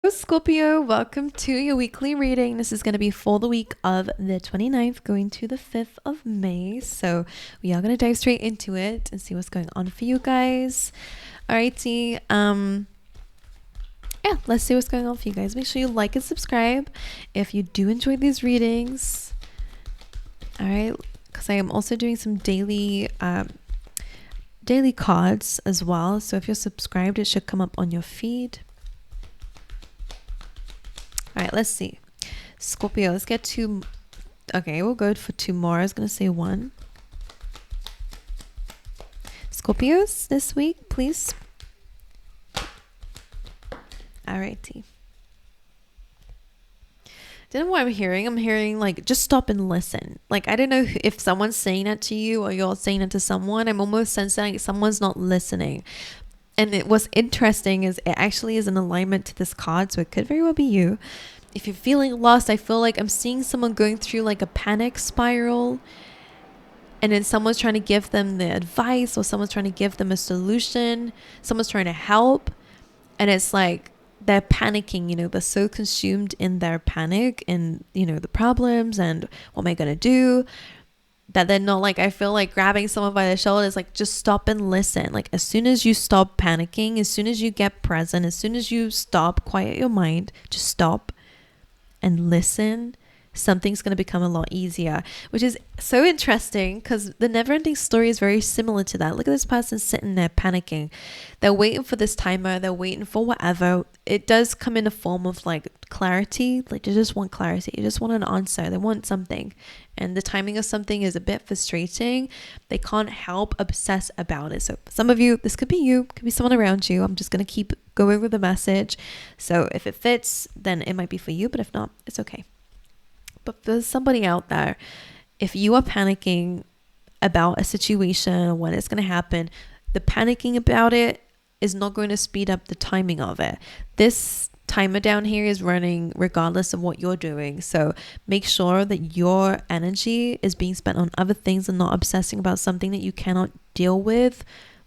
Scorpio, welcome to your weekly reading. This is going to be for the week of the 29th going to the 5th of May. So we are going to dive straight into it and see what's going on for you guys. Alrighty. Yeah, let's see what's going on for you guys. Make sure you like and subscribe if you do enjoy these readings. All right, because I am also doing some daily cards as well. So if you're subscribed, it should come up on your feed. All right, let's see. Scorpio, let's get two. Okay, we'll go for two more. I was going to say one. Scorpios this week, please. Alrighty. Don't know what I'm hearing. I'm hearing like, just stop and listen. Like, I don't know if someone's saying that to you or you're saying it to someone. I'm almost sensing like someone's not listening. And what's interesting is it actually is an alignment to this card, so it could very well be you. If you're feeling lost, I feel like I'm seeing someone going through like a panic spiral, and then someone's trying to give them the advice, or someone's trying to give them a solution, someone's trying to help, and it's like they're panicking, they're so consumed in their panic and, the problems and what am I going to do, that they're not like, I feel like grabbing someone by the shoulders, like, just stop and listen. Like, as soon as you stop panicking, as soon as you get present, as soon as you stop, quiet your mind, just stop and listen, something's going to become a lot easier, which is so interesting because the never-ending story is very similar to that. Look at this person sitting there panicking. They're waiting for this timer. They're waiting for whatever. It does come in a form of like clarity. Like, they just want clarity. They just want an answer. They want something. And the timing of something is a bit frustrating. They can't help obsess about it. So some of you, this could be you, could be someone around you. I'm just going to keep going with the message. So if it fits, then it might be for you. But if not, it's okay. But for somebody out there, if you are panicking about a situation or when it's going to happen, the panicking about it is not going to speed up the timing of it. This timer down here is running regardless of what you're doing. So make sure that your energy is being spent on other things and not obsessing about something that you cannot deal with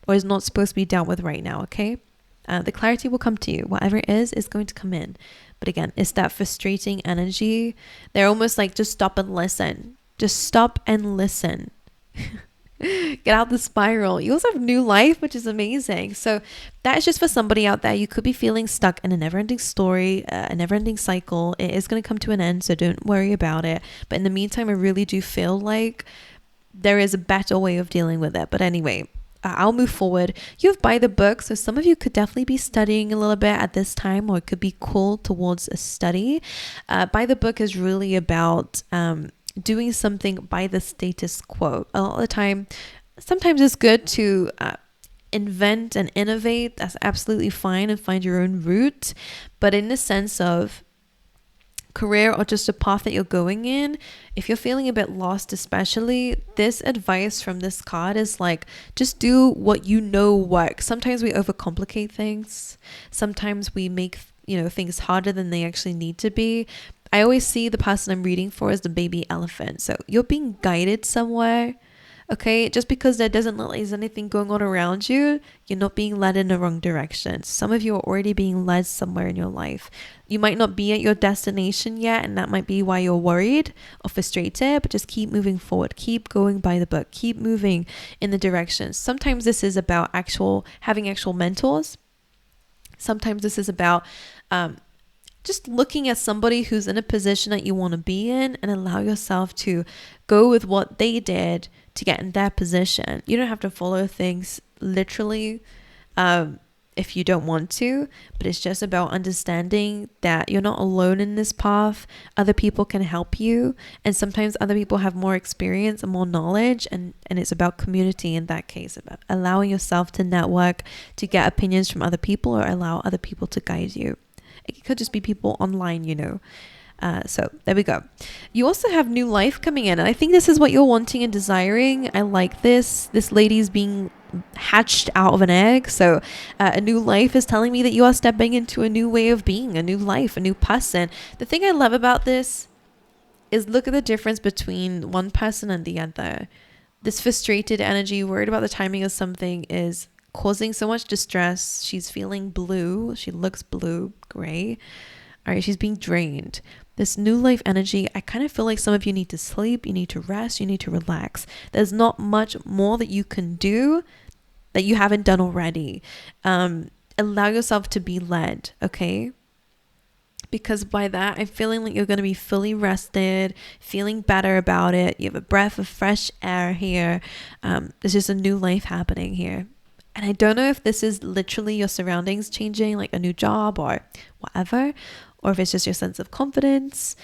or is not supposed to be dealt with right now, okay? The clarity will come to you. Whatever it is going to come in. But again, it's that frustrating energy. They're almost like, just stop and listen. Just stop and listen. Get out the spiral. You also have new life, which is amazing. So that is just for somebody out there. You could be feeling stuck in a never-ending story, a never-ending cycle. It is going to come to an end, so don't worry about it. But in the meantime, I really do feel like there is a better way of dealing with it. But anyway, I'll move forward. You have by the book, so some of you could definitely be studying a little bit at this time, or it could be cool towards a study. By the book is really about doing something by the status quo. A lot of the time, sometimes it's good to invent and innovate. That's absolutely fine, and find your own route. But in the sense of career or just a path that you're going in, if you're feeling a bit lost, especially, this advice from this card is like, just do what you know works. Sometimes we overcomplicate things. Sometimes we make things harder than they actually need to be. I always see the person I'm reading for as the baby elephant. So you're being guided somewhere. Okay, just because there doesn't look like there's anything going on around you, you're not being led in the wrong direction. Some of you are already being led somewhere in your life. You might not be at your destination yet, and that might be why you're worried or frustrated, but just keep moving forward. Keep going by the book. Keep moving in the direction. Sometimes this is about having actual mentors. Sometimes this is about just looking at somebody who's in a position that you want to be in and allow yourself to go with what they did to get in that position. You don't have to follow things literally if you don't want to, but it's just about understanding that you're not alone in this path. Other people can help you, and sometimes other people have more experience and more knowledge, and it's about community in that case, about allowing yourself to network, to get opinions from other people, or allow other people to guide you. It could just be people online, So there we go. You also have new life coming in, and I think this is what you're wanting and desiring. I like this. This lady's being hatched out of an egg. So a new life is telling me that you are stepping into a new way of being, a new life, a new person. The thing I love about this is look at the difference between one person and the other. This frustrated energy, worried about the timing of something, is causing so much distress. She's feeling blue. She looks blue, gray. All right, she's being drained. This new life energy, I kind of feel like some of you need to sleep, you need to rest, you need to relax. There's not much more that you can do that you haven't done already. Allow yourself to be led, okay? Because by that, I'm feeling like you're going to be fully rested, feeling better about it. You have a breath of fresh air here. There's just a new life happening here. And I don't know if this is literally your surroundings changing, like a new job or whatever, or if it's just your sense of confidence,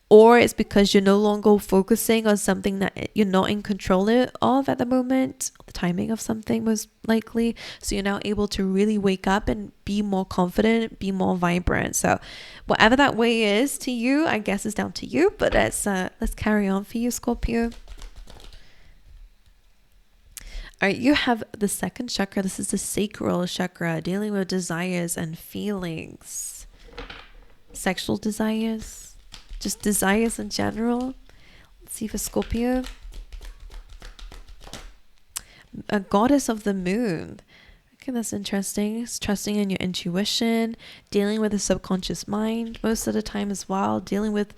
or it's because you're no longer focusing on something that you're not in control of at the moment, the timing of something most likely. So you're now able to really wake up and be more confident, be more vibrant. So whatever that way is to you, I guess is down to you, but let's carry on for you, Scorpio. All right, you have the second chakra. This is the sacral chakra, dealing with desires and feelings, sexual desires, just desires in general. Let's see for Scorpio. A goddess of the moon. Okay, that's interesting. It's trusting in your intuition, dealing with the subconscious mind most of the time as well, dealing with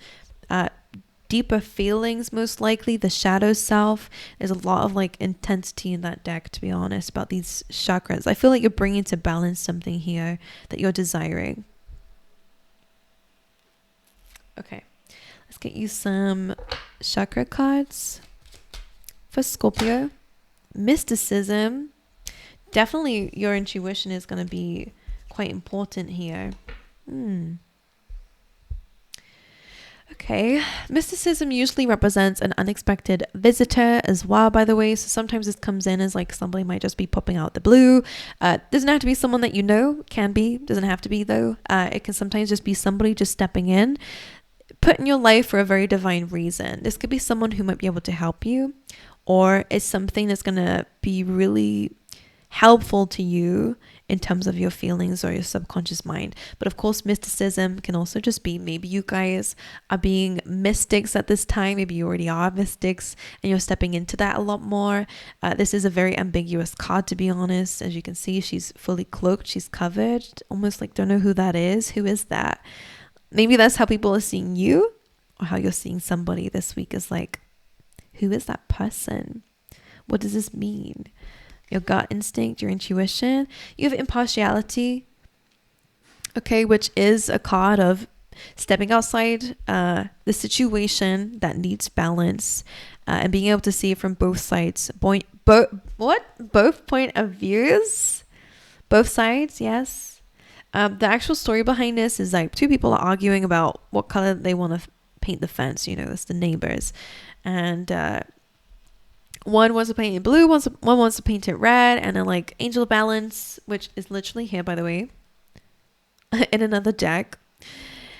deeper feelings, most likely the shadow self. There's a lot of like intensity in that deck, to be honest, about these chakras. I feel like you're bringing to balance something here that you're desiring. Okay, let's get you some chakra cards for Scorpio. Mysticism. Definitely your intuition is going to be quite important here. Okay, mysticism usually represents an unexpected visitor as well, by the way. So sometimes this comes in as like somebody might just be popping out the blue. Doesn't have to be someone that you know, can be, doesn't have to be though. It can sometimes just be somebody just stepping in, put in your life for a very divine reason. This could be someone who might be able to help you, or it's something that's going to be really helpful to you in terms of your feelings or your subconscious mind. But of course, mysticism can also just be maybe you guys are being mystics at this time. Maybe you already are mystics and you're stepping into that a lot more. This is a very ambiguous card, to be honest. As you can see, she's fully cloaked. She's covered, almost like don't know who that is. Who is that? Maybe that's how people are seeing you, or how you're seeing somebody this week is like, who is that person? What does this mean? Your gut instinct, your intuition. You have impartiality, okay, which is a card of stepping outside the situation that needs balance, and being able to see it from both sides. Both point of views? Both sides, yes. The actual story behind this is like two people are arguing about what color they want to paint the fence. You know, it's the neighbors. And one wants to paint it blue, one wants to paint it red, and then like Angel of Balance, which is literally here, by the way, in another deck.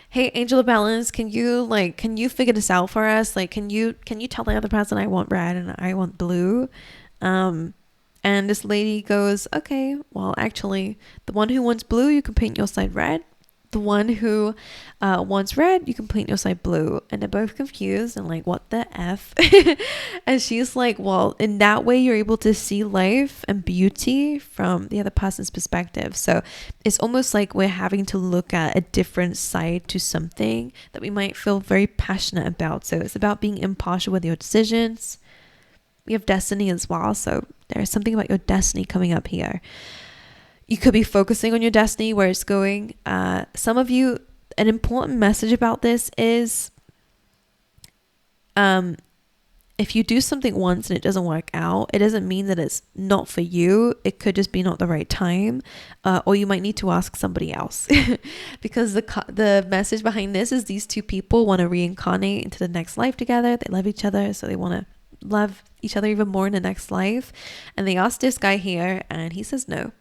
Hey, Angel of Balance, can you figure this out for us? Like, can you tell the other person I want red and I want blue? And this lady goes, okay, well, actually, the one who wants blue, you can paint your side red. The one who wants red, you can paint your side blue. And they're both confused and like, what the F? And she's like, well, in that way, you're able to see life and beauty from the other person's perspective. So it's almost like we're having to look at a different side to something that we might feel very passionate about. So it's about being impartial with your decisions. We have destiny as well. So there's something about your destiny coming up here. You could be focusing on your destiny, where it's going. Some of you, an important message about this is if you do something once and it doesn't work out, it doesn't mean that it's not for you. It could just be not the right time, or you might need to ask somebody else. Because the message behind this is these two people want to reincarnate into the next life together. They love each other, so they want to love each other even more in the next life. And they asked this guy here, and he says no.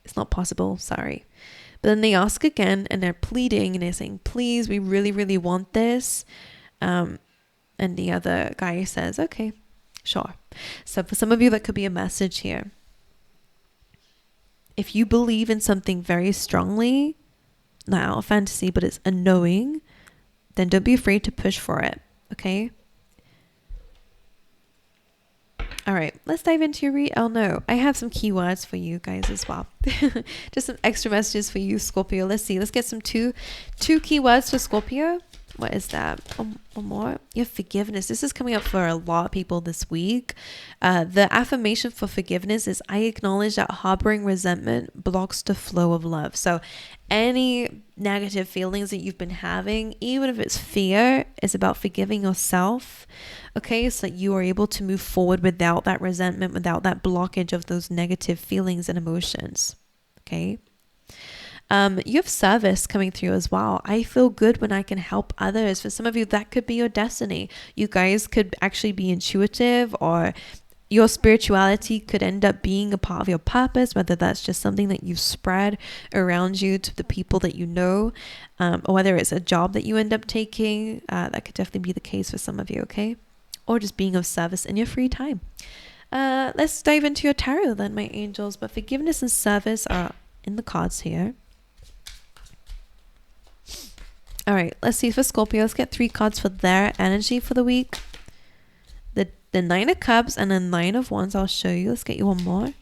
It's not possible, sorry. But then they ask again and they're pleading and they're saying, please, we really, really want this. And the other guy says, okay, sure. So for some of you, that could be a message here. If you believe in something very strongly, not out of fantasy, but it's a knowing, then don't be afraid to push for it, okay? All right, let's dive into your read. Oh no, I have some keywords for you guys as well. Just some extra messages for you, Scorpio. Let's see. Let's get some two keywords for Scorpio. What is that? One more. Your forgiveness. This is coming up for a lot of people this week. The affirmation for forgiveness is, I acknowledge that harboring resentment blocks the flow of love. So any negative feelings that you've been having, even if it's fear, is about forgiving yourself. Okay, so that you are able to move forward without that resentment, without that blockage of those negative feelings and emotions. Okay. You have service coming through as well. I feel good when I can help others. For some of you, that could be your destiny. You guys could actually be intuitive, or your spirituality could end up being a part of your purpose, whether that's just something that you've spread around you to the people that you know, or whether it's a job that you end up taking. That could definitely be the case for some of you, okay? Or just being of service in your free time. Let's dive into your tarot then, my angels. But forgiveness and service are in the cards here. All right, let's see for Scorpio. Let's get 3 cards for their energy for the week. The 9 of Cups and the 9 of Wands. I'll show you. Let's get you one more,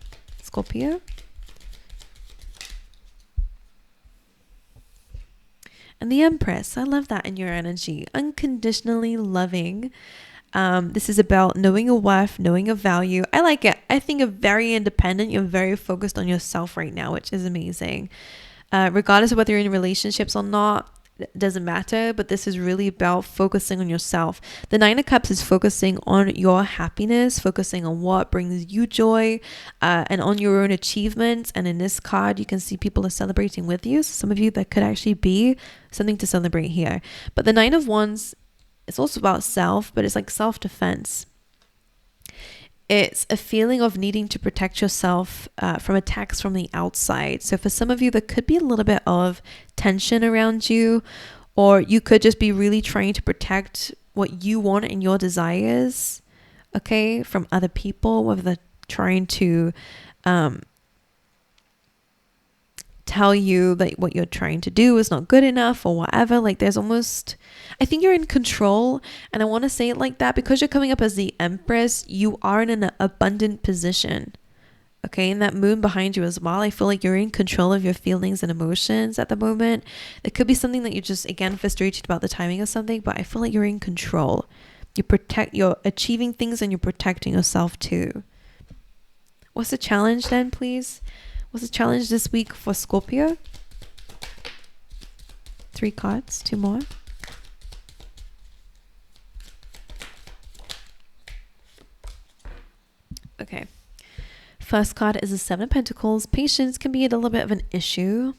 Scorpio. And the Empress. I love that in your energy. Unconditionally loving. This is about knowing your worth, knowing your value. I like it. I think you're very independent. You're very focused on yourself right now, which is amazing. Regardless of whether you're in relationships or not, it doesn't matter, but this is really about focusing on yourself. The 9 of Cups is focusing on your happiness, focusing on what brings you joy, and on your own achievements. And in this card, you can see people are celebrating with you. So some of you, that could actually be something to celebrate here. But the 9 of Wands, it's also about self, but it's like self-defense. It's a feeling of needing to protect yourself from attacks from the outside. So for some of you, there could be a little bit of tension around you, or you could just be really trying to protect what you want and your desires, okay, from other people, whether they're trying to tell you that what you're trying to do is not good enough or whatever. Like there's almost, I think you're in control, and I want to say it like that because you're coming up as the Empress. You are in an abundant position, okay? And that moon behind you as well, I feel like you're in control of your feelings and emotions at the moment. It could be something that you're just, again, frustrated about the timing of something, but I feel like you're in control. You're achieving things, and you're protecting yourself too. What's the challenge then, please? What's the challenge this week for Scorpio? 3 cards, 2 more. Okay. First card is the 7 of Pentacles. Patience can be a little bit of an issue,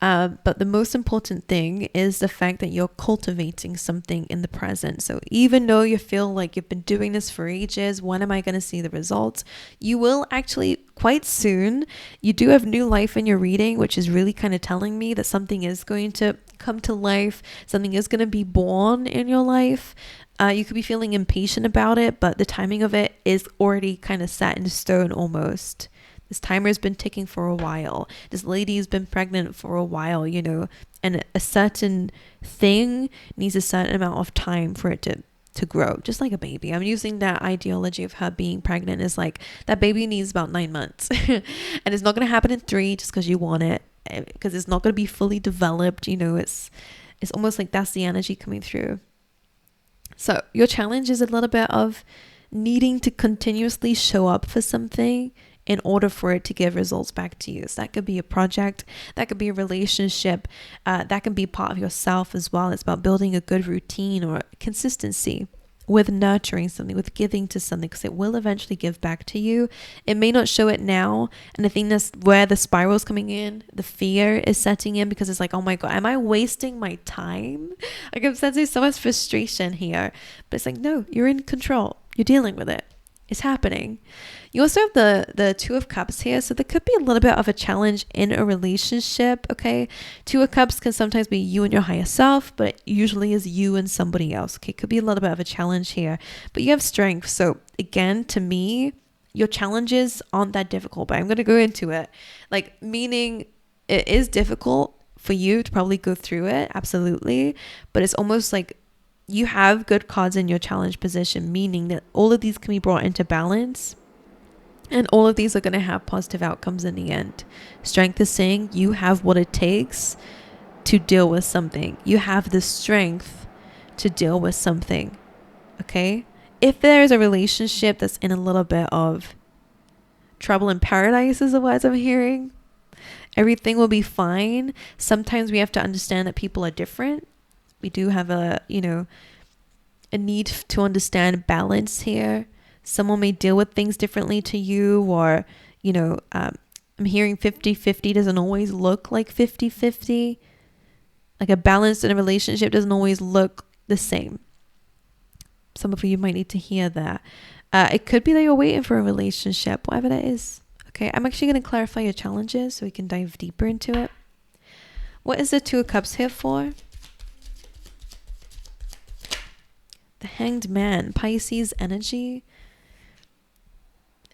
but the most important thing is the fact that you're cultivating something in the present. So even though you feel like you've been doing this for ages, when am I going to see the results? You will actually quite soon. You do have new life in your reading, which is really kind of telling me that something is going to come to life. Something is going to be born in your life. You could be feeling impatient about it, but the timing of it is already kind of set in stone almost. This timer has been ticking for a while. This lady's been pregnant for a while, you know, and a certain thing needs a certain amount of time for it to grow, just like a baby. I'm using that ideology of her being pregnant is like that baby needs about 9 months and it's not going to happen in 3 just because you want it, because it's not going to be fully developed. You know, it's almost like that's the energy coming through. So your challenge is a little bit of needing to continuously show up for something in order for it to give results back to you. So that could be a project, that could be a relationship, that can be part of yourself as well. It's about building a good routine or consistency with nurturing something, with giving to something, because it will eventually give back to you. It may not show it now. And I think that's where the spiral is coming in. The fear is setting in because it's like, oh my God, am I wasting my time? Like I'm sensing so much frustration here. But it's like, no, you're in control. You're dealing with it. It's happening. You also have the 2 of Cups here. So there could be a little bit of a challenge in a relationship, okay? 2 of Cups can sometimes be you and your higher self, but it usually is you and somebody else, okay? Could be a little bit of a challenge here, but you have strength. So again, to me, your challenges aren't that difficult, but I'm going to go into it. Like, meaning it is difficult for you to probably go through it, absolutely, but it's almost like you have good cards in your challenge position, meaning that all of these can be brought into balance And all of these are going to have positive outcomes in the end. Strength is saying you have what it takes to deal with something. You have the strength to deal with something. Okay? If there is a relationship that's in a little bit of trouble in paradise, is the words I'm hearing, everything will be fine. Sometimes we have to understand that people are different. We do have a need to understand balance here. Someone may deal with things differently to you, or, I'm hearing 50-50 doesn't always look like 50-50. Like a balance in a relationship doesn't always look the same. Some of you might need to hear that. It could be that you're waiting for a relationship, whatever that is. Okay, I'm actually going to clarify your challenges so we can dive deeper into it. What is the Two of Cups here for? The Hanged Man, Pisces energy.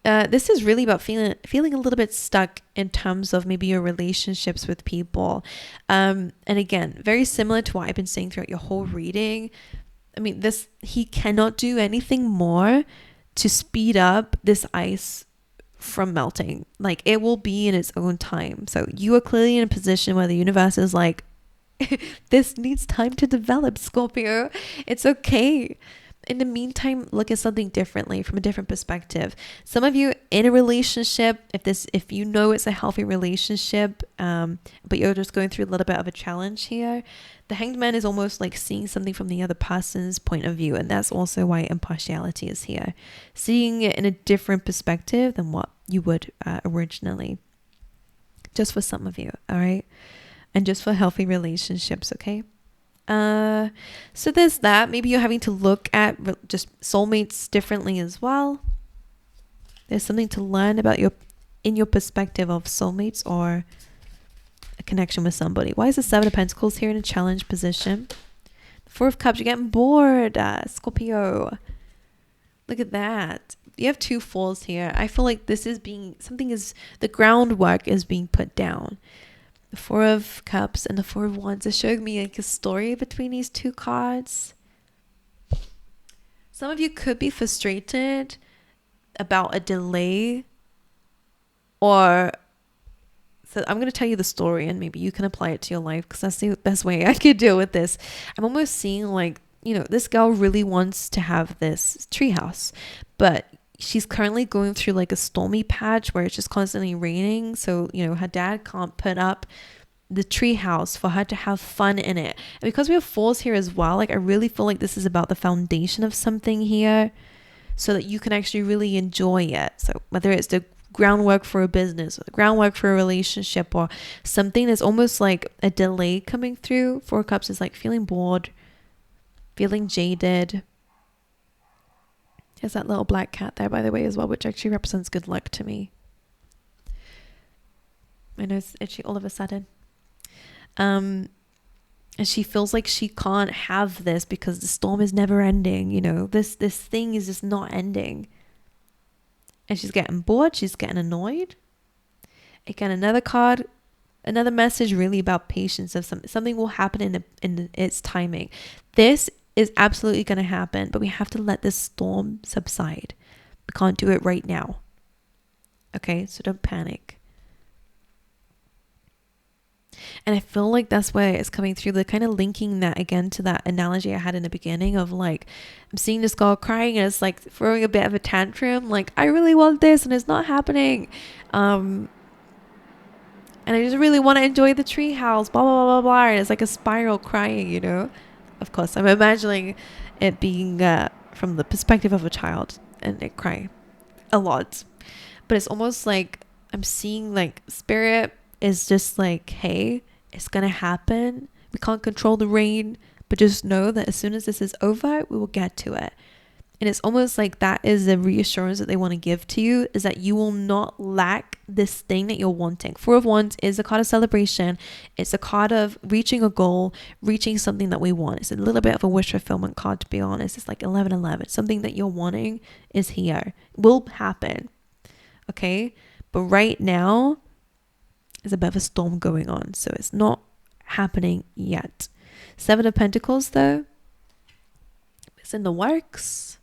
This is really about feeling a little bit stuck in terms of maybe your relationships with people. And again, very similar to what I've been saying throughout your whole reading. I mean, he cannot do anything more to speed up this ice from melting. Like, it will be in its own time. So you are clearly in a position where the universe is like, this needs time to develop, Scorpio. It's okay. In the meantime, look at something differently, from a different perspective. Some of you in a relationship, if you know it's a healthy relationship, but you're just going through a little bit of a challenge here, the Hanged Man is almost like seeing something from the other person's point of view. And that's also why impartiality is here. Seeing it in a different perspective than what you would originally. Just for some of you, all right? And just for healthy relationships, okay? So there's that. Maybe you're having to look at just soulmates differently as well. There's something to learn about in your perspective of soulmates or a connection with somebody. Why is the Seven of Pentacles here in a challenge position? The Four of Cups, you're getting bored, Scorpio. Look at that. You have two Fours here. I feel like the groundwork is being put down. The Four of Cups and the Four of Wands is showing me like a story between these two cards. Some of you could be frustrated about a delay, so I'm going to tell you the story and maybe you can apply it to your life, because that's the best way I could deal with this. I'm almost seeing like, this girl really wants to have this treehouse, but she's currently going through like a stormy patch where it's just constantly raining. So, her dad can't put up the tree house for her to have fun in it. And because we have Fours here as well, like I really feel like this is about the foundation of something here so that you can actually really enjoy it. So whether it's the groundwork for a business or the groundwork for a relationship or something, that's almost like a delay coming through. Four of Cups is like feeling bored, feeling jaded. There's that little black cat there, by the way, as well, which actually represents good luck to me. I know it's itchy all of a sudden. And she feels like she can't have this because the storm is never ending. This thing is just not ending. And she's getting bored. She's getting annoyed. Again, another card, another message really about patience. Of something will happen in its timing. This is absolutely going to happen, but we have to let this storm subside. We can't do it right now. Okay, so don't panic. And I feel like that's why it's coming through. They're kind of linking that again to that analogy I had in the beginning of like, I'm seeing this girl crying and it's like throwing a bit of a tantrum. Like, I really want this and it's not happening. And I just really want to enjoy the tree house, blah, blah, blah, blah, blah. And it's like a spiral crying, Of course, I'm imagining it being from the perspective of a child, and they cry a lot. But it's almost like I'm seeing like spirit is just like, hey, it's going to happen. We can't control the rain, but just know that as soon as this is over, we will get to it. And it's almost like that is the reassurance that they want to give to you, is that you will not lack this thing that you're wanting. Four of Wands is a card of celebration. It's a card of reaching a goal, reaching something that we want. It's a little bit of a wish fulfillment card, to be honest. It's like 1111. Something that you're wanting is here. It will happen. Okay? But right now, there's a bit of a storm going on. So it's not happening yet. Seven of Pentacles, though. It's in the works.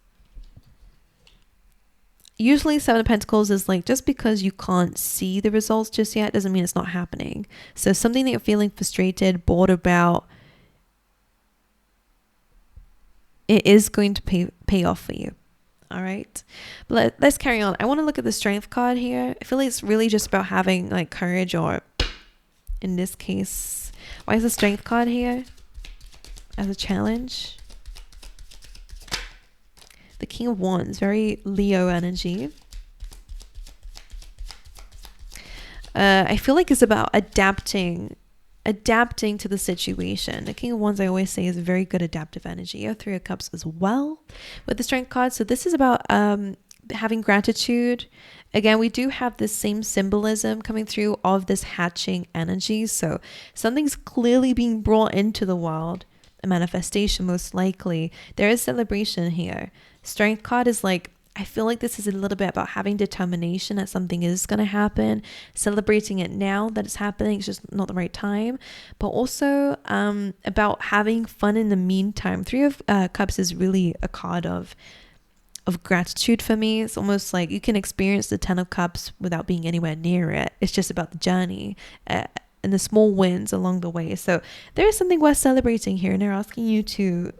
usually Seven of Pentacles is like, just because you can't see the results just yet doesn't mean it's not happening. So something that you're feeling frustrated, bored about, it is going to pay off for you. All right, but let's carry on. I want to look at the Strength card here. I feel like it's really just about having like courage, or in this case, why is the Strength card here as a challenge? The King of Wands, very Leo energy. I feel like it's about adapting to the situation. The King of Wands, I always say, is a very good adaptive energy. You have Three of Cups as well with the Strength card. So this is about having gratitude. Again, we do have this same symbolism coming through of this hatching energy. So something's clearly being brought into the world, a manifestation most likely. There is celebration here. Strength card is like, I feel like this is a little bit about having determination that something is going to happen, celebrating it now that it's happening. It's just not the right time, but also about having fun in the meantime. Three of Cups is really a card of gratitude for me. It's almost like you can experience the Ten of Cups without being anywhere near it. It's just about the journey and the small wins along the way. So there is something worth celebrating here, and they're asking you to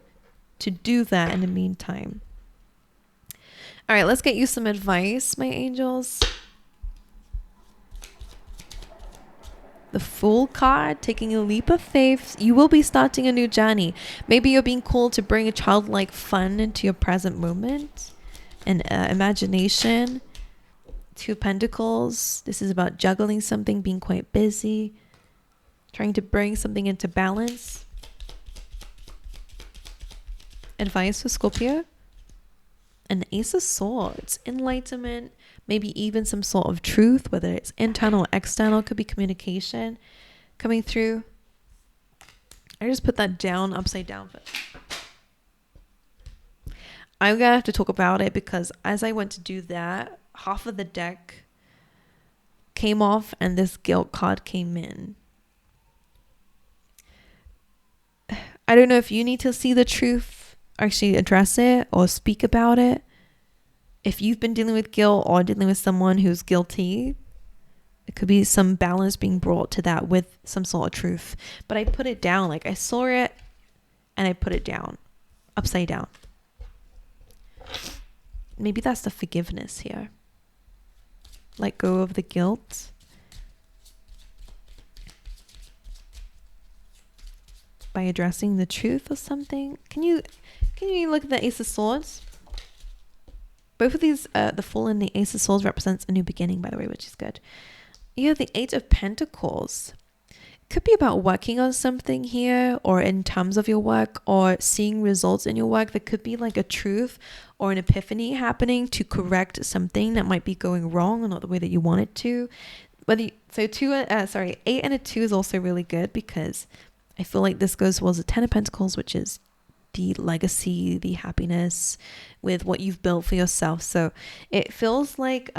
do that in the meantime. All right, let's get you some advice, my angels. The Fool card, taking a leap of faith. You will be starting a new journey. Maybe you're being called to bring a childlike fun into your present moment and imagination. Two of Pentacles. This is about juggling something, being quite busy, trying to bring something into balance. Advice for Scorpio. An Ace of Swords, enlightenment, maybe even some sort of truth, whether it's internal or external, could be communication coming through. I just put that down upside down. I'm gonna have to talk about it because as I went to do that, half of the deck came off and this guilt card came in. I don't know if you need to see the truth, actually address it or speak about it. If you've been dealing with guilt or dealing with someone who's guilty, it could be some balance being brought to that with some sort of truth. But I put it down, like I saw it and I put it down, upside down. Maybe that's the forgiveness here. Let go of the guilt. By addressing the truth or something. Can you look at the Ace of Swords? Both of these, the Fool and the Ace of Swords, represents a new beginning, by the way, which is good. You have the Eight of Pentacles. It could be about working on something here, or in terms of your work, or seeing results in your work. There could be like a truth or an epiphany happening to correct something that might be going wrong or not the way that you want it to. Eight and a 2 is also really good because I feel like this goes towards the Ten of Pentacles, which is the legacy, the happiness with what you've built for yourself. So it feels like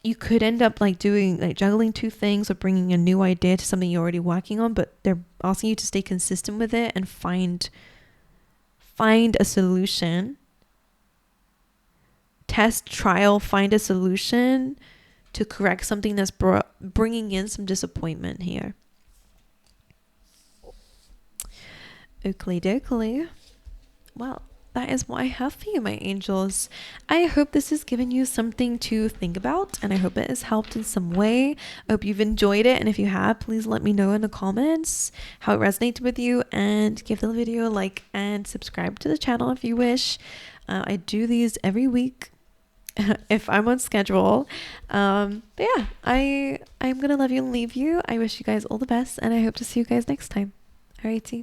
you could end up like doing like juggling two things or bringing a new idea to something you're already working on, but they're asking you to stay consistent with it and find a solution. Test, trial, find a solution to correct something that's bringing in some disappointment here. Oakley dokley. Well, that is what I have for you, my angels. I hope this has given you something to think about, and I hope it has helped in some way. I hope you've enjoyed it, and if you have, please let me know in the comments how it resonated with you, and give the video a like and subscribe to the channel if you wish. I do these every week if I'm on schedule. But yeah, I'm gonna love you and leave you. I wish you guys all the best, and I hope to see you guys next time. Alrighty.